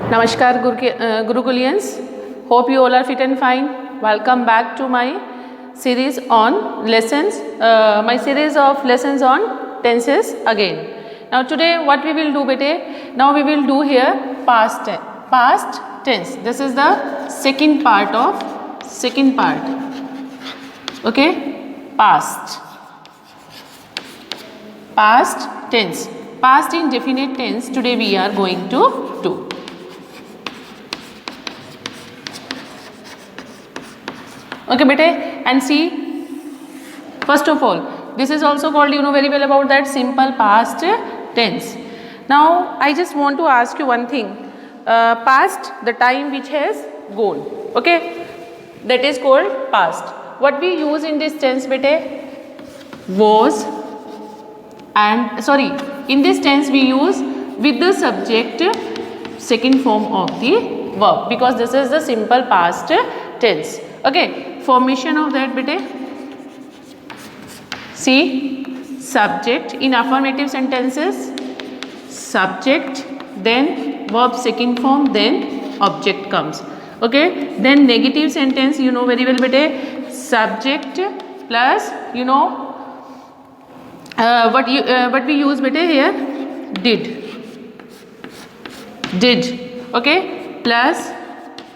Namaskar Gurukulians. Hope you all are fit and fine. Welcome back to my series on lessons, my series of lessons on tenses again. Now today what we will do bete? Now we will do here past tense. This is the second part. Okay, past tense. Past indefinite tense today we are going to do. Okay bete, and see, first of all, this is also called, you know very well about that, simple past tense. Now I just want to ask you one thing. Past, the time which has gone, okay, that is called past. What we use in this tense bete? Was, and sorry, in this tense we use with the subject second form of the verb, because this is the simple past tense. Okay, formation of that bete, see, subject in affirmative sentences, subject, then verb second form, then object comes. Okay, then negative sentence, you know very well bete, subject plus, you know, what we use bete here, did, okay, plus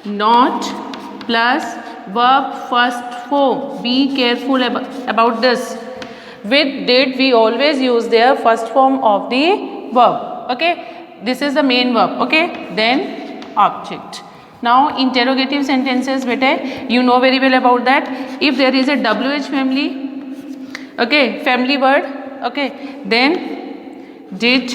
not, plus verb first form. Be careful about this. With did we always use their first form of the verb. Okay, this is the main verb. Okay, then object. Now interrogative sentences bete, you know very well about that. If there is a WH family, okay, family word, okay, then did,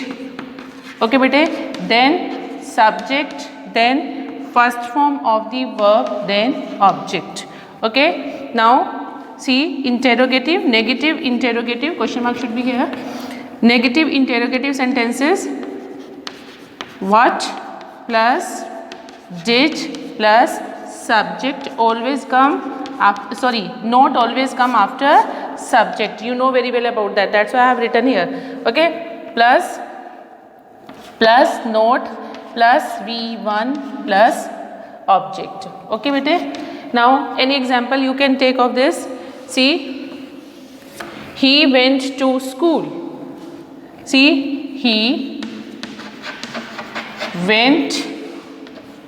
okay bete, then subject, then first form of the verb, then object. Okay, now see, interrogative, negative interrogative, question mark should be here. Negative interrogative sentences, what plus did plus subject always come after, sorry, not always come after subject. You know very well about that, that's why I have written here. Okay, plus not plus V1 plus object. Okay bete, now any example you can take of this. See, he went to school. See, he went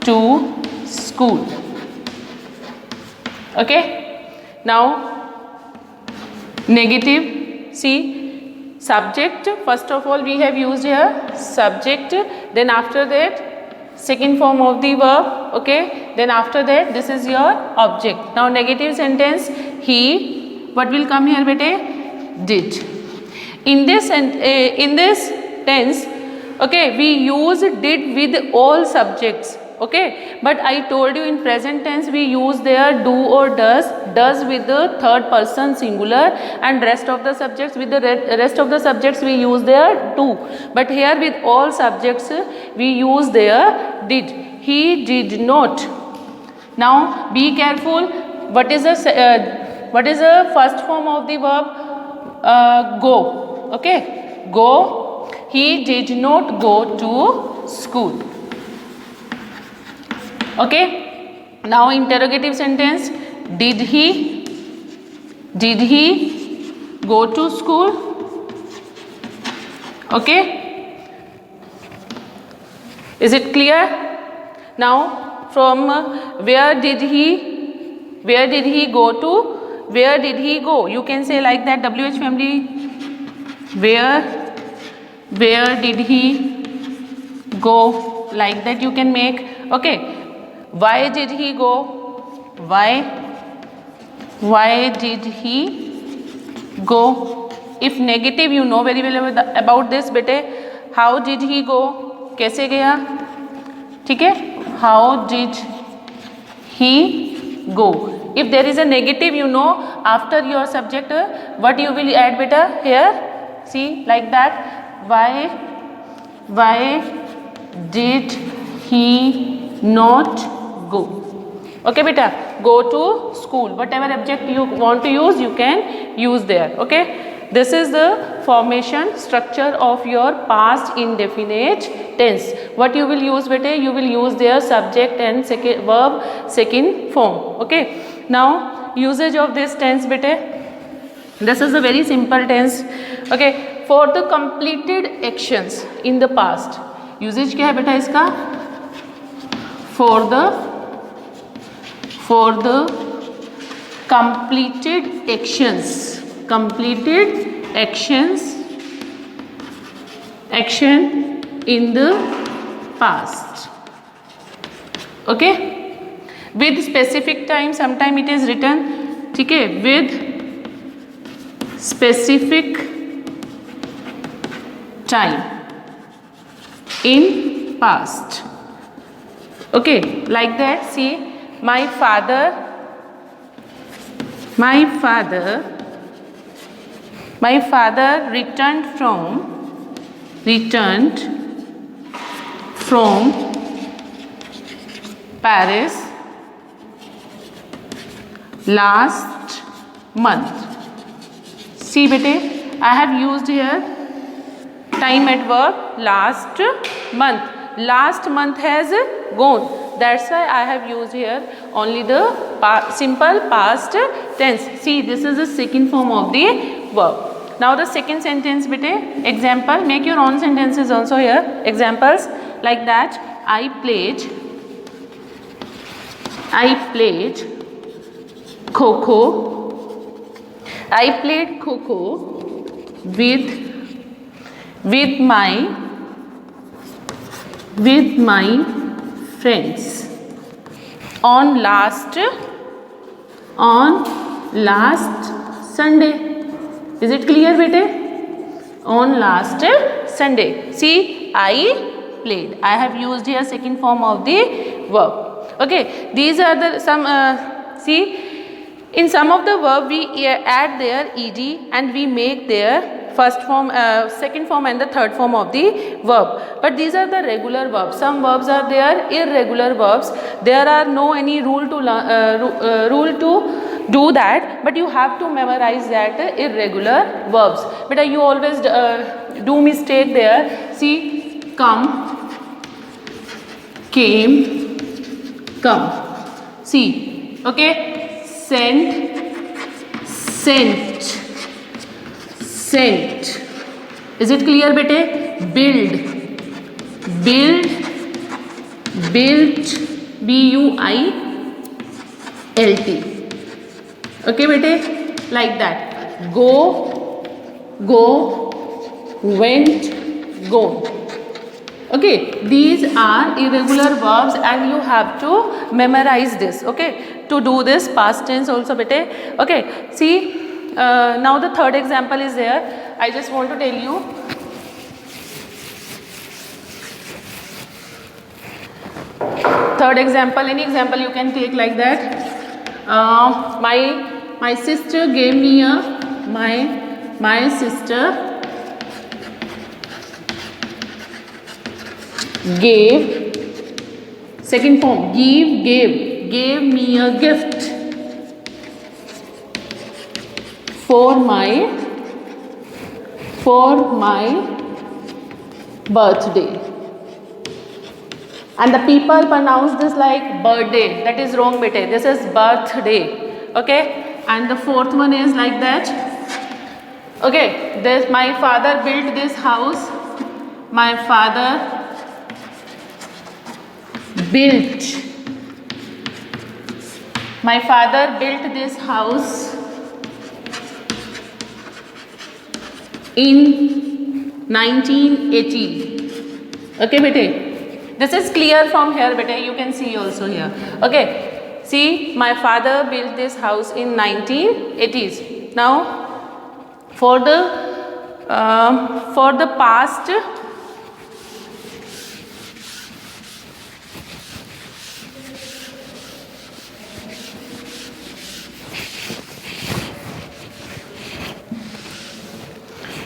to school. Okay, now negative, see, subject, first of all we have used here subject, then after that second form of the verb, okay, then after that this is your object. Now negative sentence, he, what will come here bete? Did. In this tense, okay, we use did with all subjects. Okay, but I told you in present tense we use their do or does with the third person singular, and rest of the subjects with the rest of the subjects we use their do. But here with all subjects we use their did. He did not. Now be careful. What is the first form of the verb? Go. Okay, go. He did not go to school. Okay, now interrogative sentence, did he go to school? Okay, is it clear? Now from where did he go to, where did he go? You can say like that, WH family, where did he go, like that you can make. Okay, why did he go? Why did he go? If negative, you know very well about this bete, how did he go? कैसे गया? ठीक है? How did he go? If there is a negative, you know after your subject what you will add beta here. See, like that. Why did he not go? Okay beta, go to school. Whatever object you want to use, you can use there. Okay, This is the formation structure of your past indefinite tense. What you will use bete? You will use their subject and verb second form. Okay. Now usage of this tense bete. This is a very simple tense. Okay. For the completed actions in the past, usage क्या है बेटा इसका? For the completed actions action in the past. Okay. With specific time, sometime it is written, ठीक है, with specific time in past. Okay, like that. See, my father returned from Paris last month. See bete, I have used here time adverb last month. Last month has gone. That's why I have used here only the simple past tense. See, this is the second form of the verb. Now the second sentence bete, example, make your own sentences also here. Examples like that. I played kho-kho. I played kho-kho with my friends on last Sunday. Is it clear bete? On last Sunday. See, I played. I have used here second form of the verb. Okay, these are the some see, in some of the verb we add their ed and we make their first form, second form and the third form of the verb. But these are the regular verbs. Some verbs are there irregular verbs. There are no any rule to do that, but you have to memorize that irregular verbs. But you always do mistake there. See, come, came, come. See, okay, sent. Is it clear bete? Built, built, B-U-I-L-T. Okay bete, like that. Go, went, gone. Okay, these are irregular verbs and you have to memorize this. Okay, to do this past tense also bete. Okay, see, now the third example is there. I just want to tell you. Third example, any example you can take like that. My sister gave me my sister gave, second form, gave me a gift for my birthday. And the people pronounce this like birthday. That is wrong bete. This is birthday. Okay. And the fourth one is like that. Okay. This, my father built this house. My father built this house in 1980. Okay bete. This is clear from here bete. You can see also here. Okay. See, my father built this house in 1980s. Now for the past,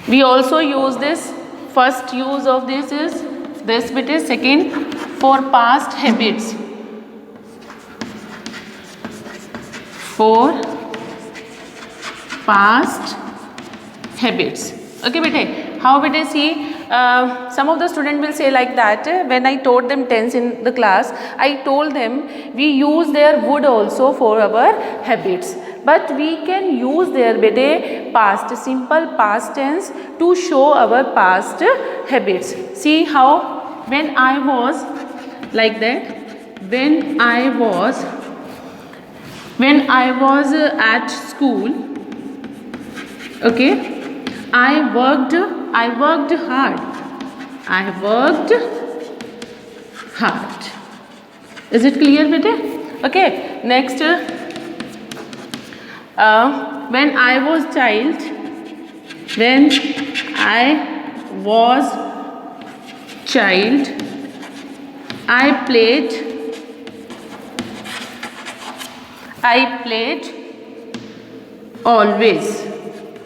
we also use this. First use of this is this bit is second for past habits. For past habits. Okay bete, how bete see, some of the student will say like that, when I taught them tense in the class, I told them we use their would also for our habits, but we can use their bete past, simple past tense to show our past habits. See how, when I was like that, when I was at school, okay, I worked hard. I worked hard. Is it clear bete? Okay, next, when I was child, when I was child, I played always.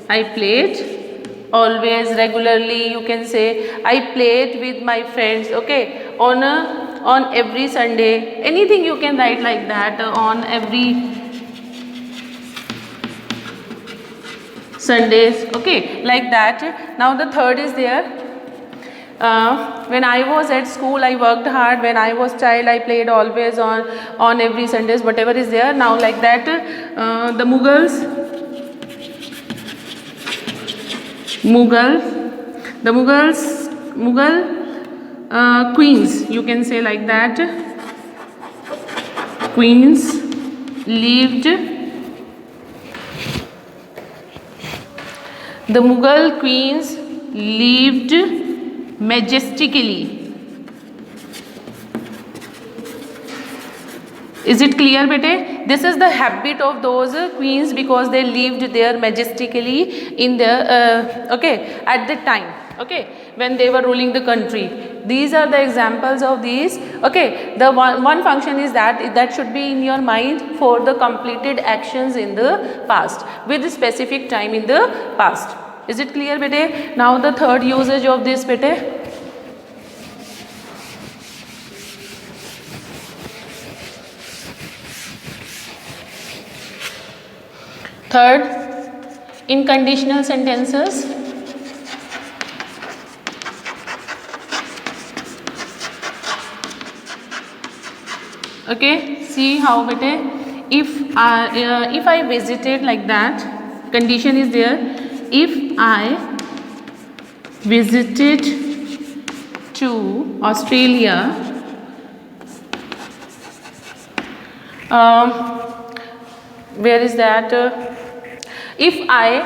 I played always, regularly, you can say. I played with my friends, okay, on every Sunday. Anything you can write like that, on every Sundays, okay, like that. Now the third is there. When I was at school, I worked hard. When I was child, I played always, on every Sundays, whatever is there. Now like that, the Mughal queens, you can say like that. Queens lived. The Mughal queens lived majestically. Is it clear bete? This is the habit of those queens, because they lived there majestically in their okay, at the time, okay, when they were ruling the country. These are the examples of these. Okay, the one function is that should be in your mind for the completed actions in the past with a specific time in the past. Is it clear bete? Now the third usage of this bete. Third, in conditional sentences, okay, see how bete, if I visited, like that, condition is there. If I visited to Australia, where is that? If I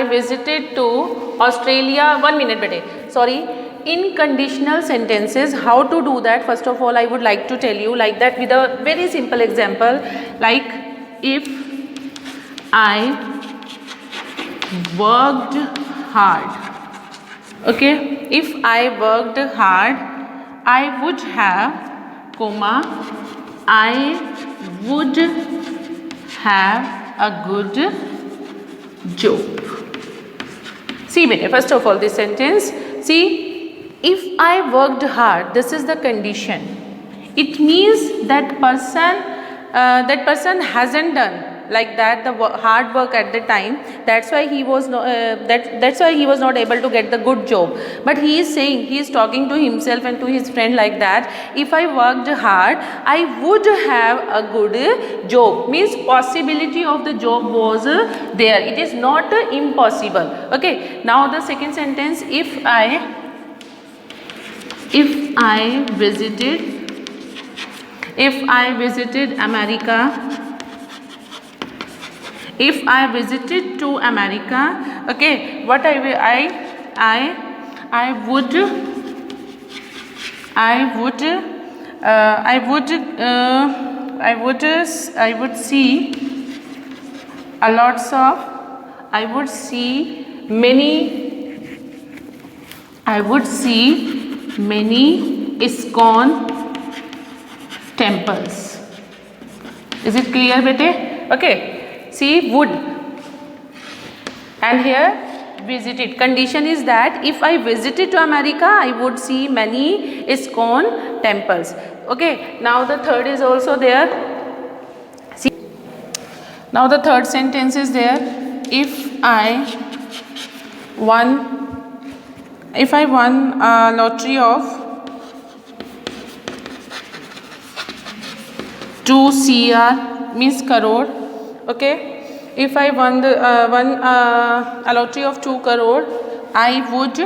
visited to Australia, 1 minute bete, sorry, in conditional sentences, how to do that? First of all, I would like to tell you like that with a very simple example, like if I worked hard, okay, if I worked hard, I would have, comma, I would have a good job. See bete, first of all this sentence, see, if I worked hard, this is the condition. It means that person hasn't done like that the hard work at the time, that's why he was that's why he was not able to get the good job. But he is saying, he is talking to himself and to his friend like that, if I worked hard, I would have a good job, means possibility of the job was there, it is not impossible. Okay, now the second sentence, if I visited America, if I visited to America, okay, what I would see a lots of, I would see many ISKCON temples. Is it clear bete? Okay, see, would, and here visited. Condition is that if I visited to America, I would see many ISKCON temples. Okay, now the third is also there. See, now the third sentence is there. If I won a lottery of 2 CR means crore. Okay, if I won a lottery of 2 crore, I would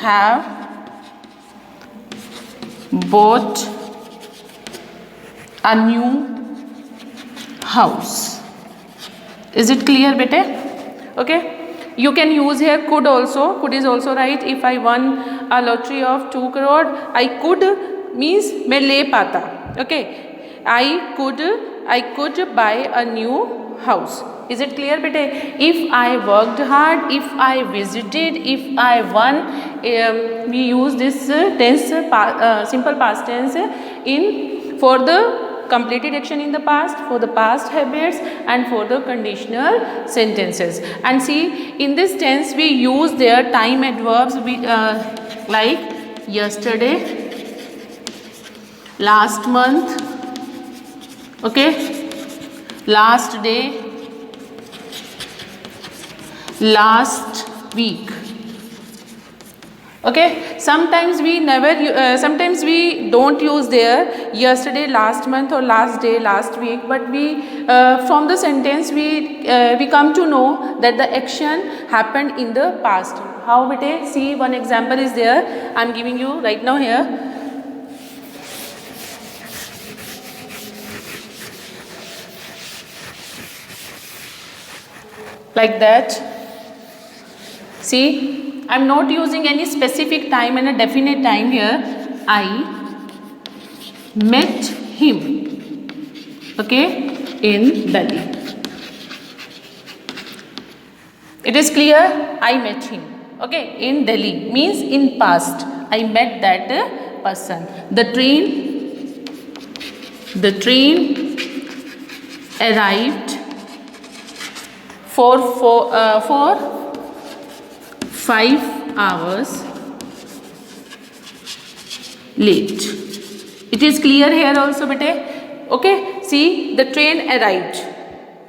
have bought a new house. Is it clear, bete? Okay. You can use here could also. Could is also right. If I won a lottery of 2 crore, I could means मैं ले पाता. Okay. I could buy a new house. Is it clear, bete? If I worked hard, if I visited, if I won, we use this tense, simple past tense for the completed action in the past, for the past habits, and for the conditional sentences. And see, in this tense we use their time adverbs like yesterday, last month, okay, last day, last week. Okay, sometimes we don't use their yesterday, last month, or last day, last week, but we from the sentence we come to know that the action happened in the past. How, bete? See, one example is there. I am giving you right now here. Like that. See, I am not using any specific time and a definite time here. I met him, okay, in Delhi. It is clear? I met him, okay, in Delhi means in past. I met that person. The train arrived for 5 hours late. It is clear here also, bete? Okay, see, the train arrived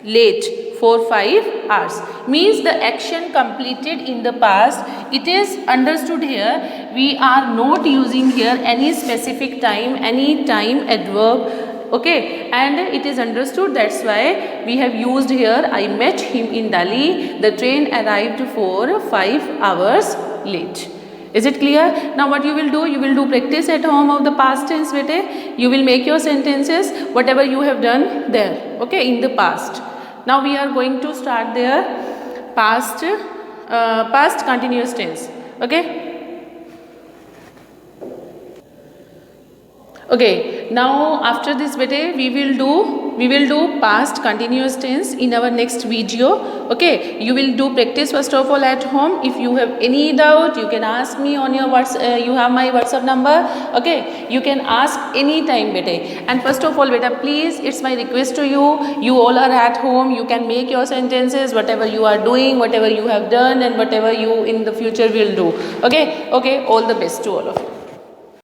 late for 5 hours means the action completed in the past. It is understood here. We are not using here any specific time, any time adverb. Okay, and it is understood, that's why we have used here I met him in Delhi. The train arrived for 5 hours late. Is it clear? Now what you will do? You will do practice at home of the past tense, bete. You will make your sentences whatever you have done there, okay, in the past. Now we are going to start their past continuous tense, okay. Okay, now after this, bete, we will do past continuous tense in our next video. Okay, you will do practice first of all at home. If you have any doubt, you can ask me on your WhatsApp. You have my WhatsApp number. Okay, you can ask anytime, bete. And first of all, beta, please, it's my request to you. You all are at home. You can make your sentences, whatever you are doing, whatever you have done, and whatever you in the future will do. Okay, all the best to all of you.